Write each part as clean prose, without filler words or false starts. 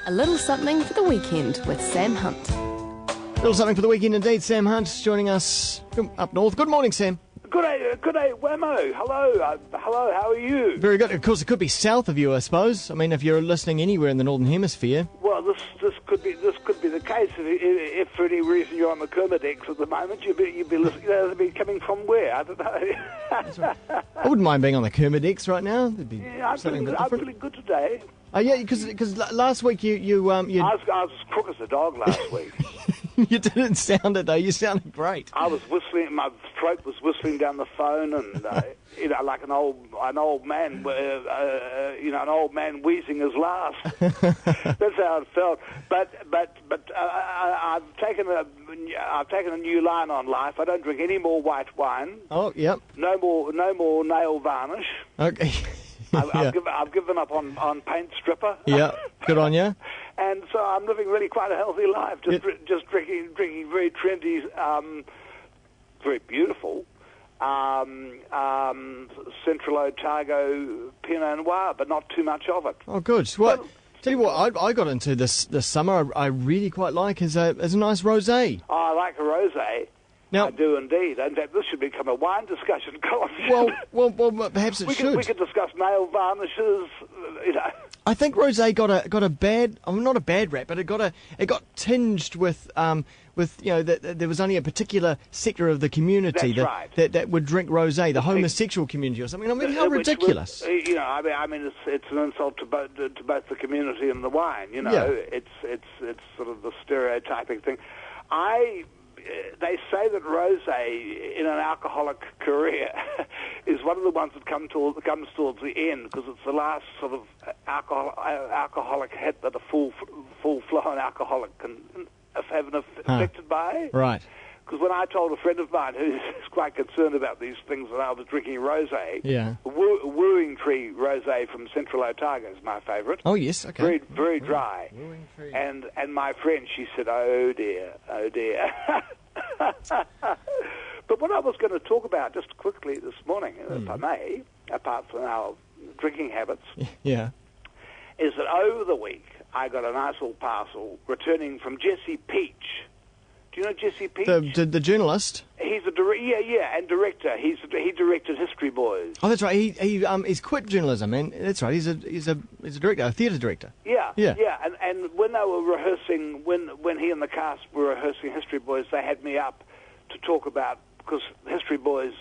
A little something for the weekend with Sam Hunt. A little something for the weekend indeed. Sam Hunt joining us up north. Good morning, Sam. Good day, Wammo. Hello, how are you? Very good. Of course, it could be south of you, I suppose. I mean, if you're listening anywhere in the Northern Hemisphere. Well, this could be the case. If for any reason you're on the Kermadex at the moment, you'd be listening. They'd be coming from where? I don't know. That's right. I wouldn't mind being on the Kermadex right now. It'd be I'm feeling good today. Oh yeah, because last week you I was crook as a dog last week. You didn't sound it though. You sounded great. I was whistling. My throat was whistling down the phone, and like an old man. An old man wheezing his last. That's how it felt. But I've taken a new line on life. I don't drink any more white wine. Oh, yep. No more nail varnish. Okay. I've given up on paint stripper. Yeah, good on you. And so I'm living really quite a healthy life, just drinking very trendy, very beautiful Central Otago Pinot Noir, but not too much of it. Oh, good. Well, tell you what, I got into this summer. I really quite like is a nice rosé. Oh, I like a rosé. Now, I do indeed, and this should become a wine discussion column. Well, perhaps it should. We could discuss nail varnishes, I think rosé got a bad, not a bad rap, but it got tinged with that there was only a particular sector of the community that would drink rosé, the homosexual community or something. I mean, how ridiculous! I mean, it's an insult to both the community and the wine. Yeah. It's sort of the stereotyping thing. They say that rosé in an alcoholic career is one of the ones that comes towards the end because it's the last sort of alcoholic hit that a full-flown alcoholic can have an affected by. Right. Because when I told a friend of mine who's quite concerned about these things that I was drinking rosé, Wooing Tree rosé from Central Otago is my favourite. Oh yes, okay. Very dry. Wooing Tree. And my friend, she said, "Oh dear." But what I was going to talk about just quickly this morning, if I may, apart from our drinking habits, is that over the week I got a nice little parcel returning from Jesse Peach. Do you know Jesse Peach? The journalist. He's a and director. He directed History Boys. Oh, that's right. He's quit journalism, and that's right. He's a director, a theatre director. Yeah. And when they were rehearsing, when he and the cast were rehearsing History Boys, they had me up to talk about because History Boys,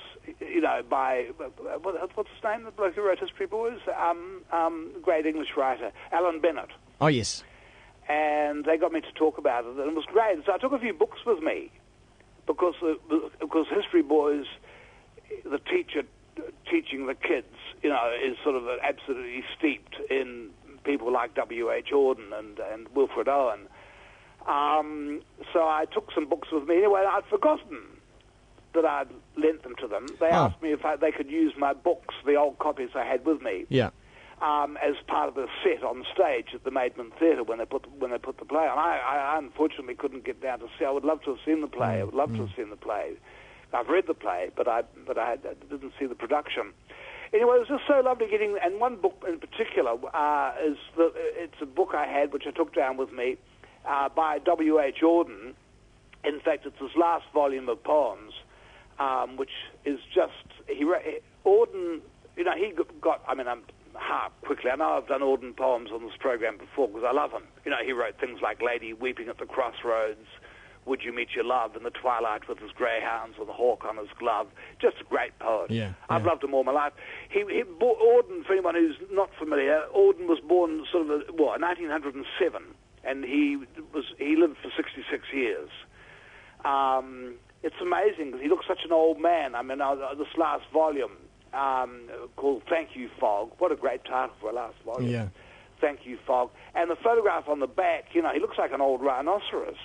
by what's his name? The bloke who wrote History Boys, great English writer, Alan Bennett. Oh yes. And they got me to talk about it, and it was great. So I took a few books with me, because History Boys, the teacher teaching the kids, is sort of absolutely steeped in people like W.H. Auden and Wilfred Owen. So I took some books with me. Anyway, I'd forgotten that I'd lent them to them. They asked me if they could use my books, the old copies I had with me. Yeah. As part of the set on stage at the Maidment Theatre when they put the play on. I unfortunately couldn't get down to see. I would love to have seen the play. I would love to have seen the play. I've read the play, but I didn't see the production. Anyway, it was just so lovely getting. And one book in particular it's a book I had which I took down with me by W.H. Auden. In fact, it's his last volume of poems, which is just Auden. He got. I mean, quickly. I know I've done Auden poems on this program before because I love him. He wrote things like "Lady Weeping at the Crossroads," "Would You Meet Your Love in the Twilight with His Greyhounds," or "The Hawk on His Glove." Just a great poet. Yeah, I've loved him all my life. Auden, for anyone who's not familiar, Auden was born sort of 1907, and he lived for 66 years. It's amazing because he looks such an old man. I mean, this last volume. Called Thank You, Fog. What a great title for a last volume. Yeah. Thank You, Fog. And the photograph on the back, he looks like an old rhinoceros,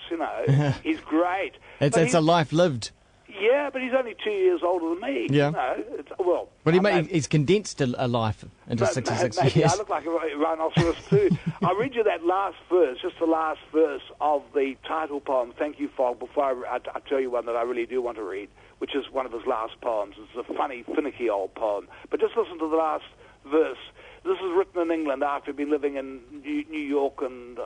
He's great. It's a life lived. Yeah, but he's only 2 years older than me. Yeah. But he's condensed a life into 66 years. I look like a rhinoceros too. I'll read you that last verse, just the last verse of the title poem, Thank You, Fog, before I tell you one that I really do want to read, which is one of his last poems. It's a funny, finicky old poem. But just listen to the last verse. This is written in England after he'd been living in New York and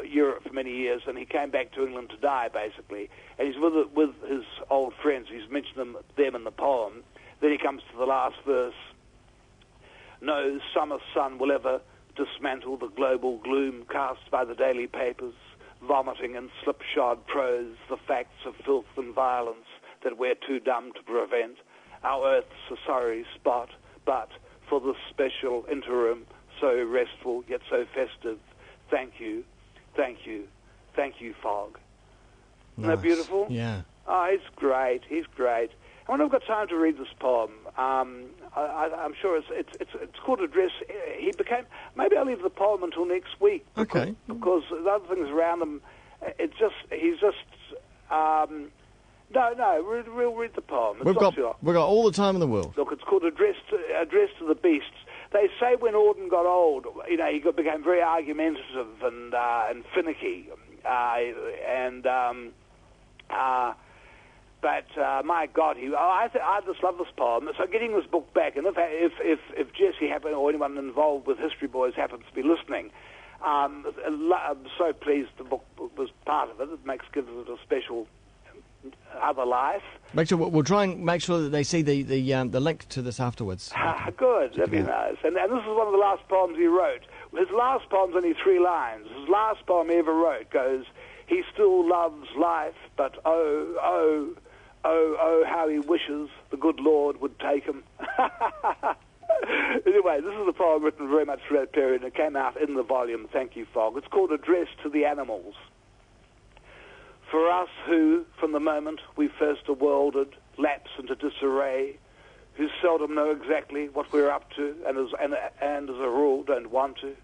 Europe for many years, and he came back to England to die, basically. And he's with his old friends. He's mentioned them in the poem. Then he comes to the last verse. No summer sun will ever dismantle the global gloom cast by the daily papers, vomiting in slipshod prose the facts of filth and violence that we're too dumb to prevent. Our earth's a sorry spot, but for this special interim, so restful yet so festive, thank you, thank you, thank you, Fog. Isn't that beautiful? Yeah. Oh, he's great. He's great. I wonder if I've got time to read this poem. I'm sure it's called Address. He became. Maybe I'll leave the poem until next week. Okay. Because the other things around him, he's just. No, we'll read the poem. We've got all the time in the world. Look, it's called Address to the Beasts. They say when Auden got old, he became very argumentative and finicky, But my God, I just love this poem. So getting this book back, and if Jesse or anyone involved with History Boys happens to be listening, I'm so pleased the book was part of it. It gives it a special other life. We'll try and make sure that they see the link to this afterwards. Good, that'd be nice. And this is one of the last poems he wrote. His last poem's only 3 lines. His last poem he ever wrote goes, "He still loves life, but oh, how he wishes the good Lord would take him." Anyway, this is a poem written very much for that period, and it came out in the volume, Thank You, Fog. It's called Address to the Animals. For us who, from the moment we first are worlded, lapse into disarray, who seldom know exactly what we're up to, and as a rule don't want to,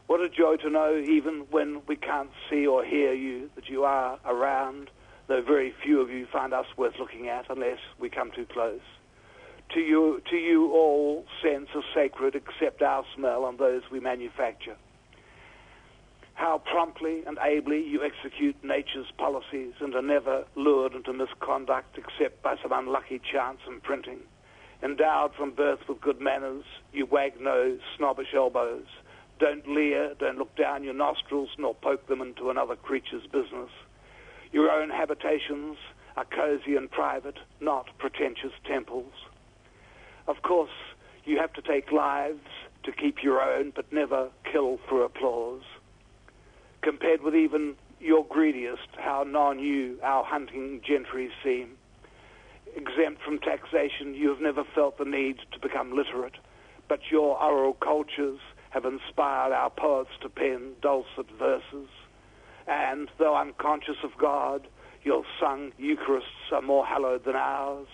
what a joy to know, even when we can't see or hear you, that you are around, though very few of you find us worth looking at unless we come too close. To you all scents are sacred except our smell and those we manufacture. How promptly and ably you execute nature's policies and are never lured into misconduct except by some unlucky chance in printing. Endowed from birth with good manners, you wag no snobbish elbows. Don't leer, don't look down your nostrils, nor poke them into another creature's business. Your own habitations are cozy and private, not pretentious temples. Of course, you have to take lives to keep your own, but never kill for applause. Compared with even your greediest, how non-you our hunting gentry seem. Exempt from taxation, you have never felt the need to become literate, but your oral cultures have inspired our poets to pen dulcet verses. And, though unconscious of God, your sung Eucharists are more hallowed than ours.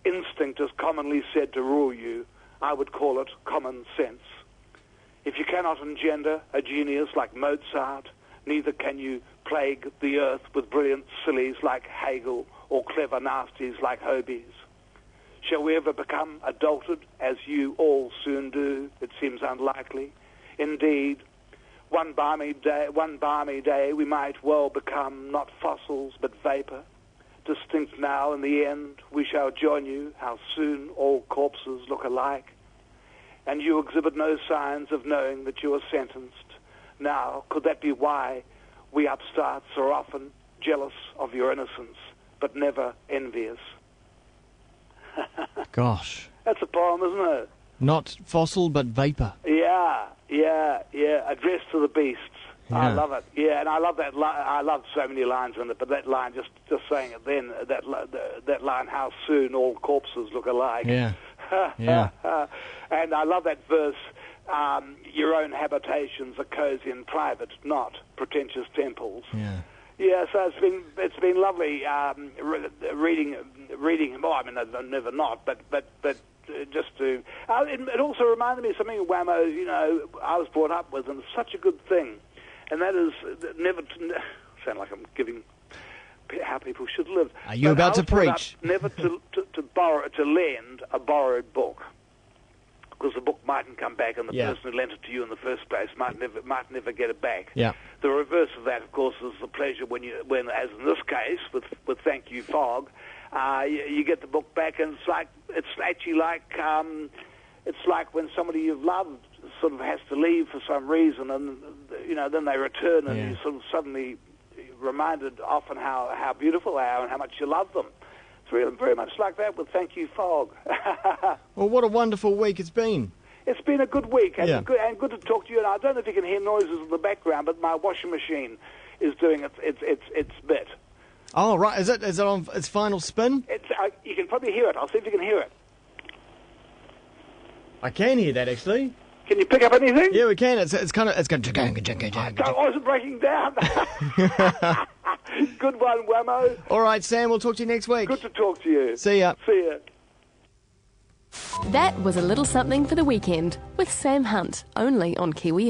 Instinct is commonly said to rule you. I would call it common sense. If you cannot engender a genius like Mozart, neither can you plague the earth with brilliant sillies like Hegel or clever nasties like Hobbes. Shall we ever become adulterated, as you all soon do? It seems unlikely. Indeed, one balmy day we might well become not fossils but vapor. Distinct now, in the end, we shall join you, how soon all corpses look alike. And you exhibit no signs of knowing that you are sentenced. Now, could that be why we upstarts are often jealous of your innocence, but never envious? Gosh. That's a poem, isn't it? Not fossil, but vapor. Yeah. Address to the Beasts. Yeah. I love it. Yeah, and I love that line. I love so many lines in it, but that line, just saying it then, that line, how soon all corpses look alike. Yeah. Yeah. And I love that verse, your own habitations are cozy and private, not pretentious temples. Yeah. Yeah, so it's been lovely reading him. Well, I mean, never not, but just to. It also reminded me of something Wammo, I was brought up with, and it's such a good thing, and that is never to sound like I'm giving how people should live. Are you about to preach? Never to lend a borrowed book, because the book mightn't come back, and the person who lent it to you in the first place might never get it back. Yeah. The reverse of that, of course, is the pleasure when, as in this case, with Thank You, Fog, you get the book back, and it's actually like it's like when somebody you've loved sort of has to leave for some reason, and then they return, and you sort of suddenly reminded often how beautiful they are and how much you love them. It's really very much like that with Thank You Fog. Well, what a wonderful week it's been. It's been a good week, and good to talk to you. And I don't know if you can hear noises in the background, but my washing machine is doing its bit. Oh, right. Is it on its final spin? You can probably hear it. I'll see if you can hear it. I can hear that, actually. Can you pick up anything? Yeah, we can. It's going. I wasn't breaking down. Good one, Wammo. All right, Sam. We'll talk to you next week. Good to talk to you. See ya. See ya. That was a little something for the weekend with Sam Hunt, only on Kiwi.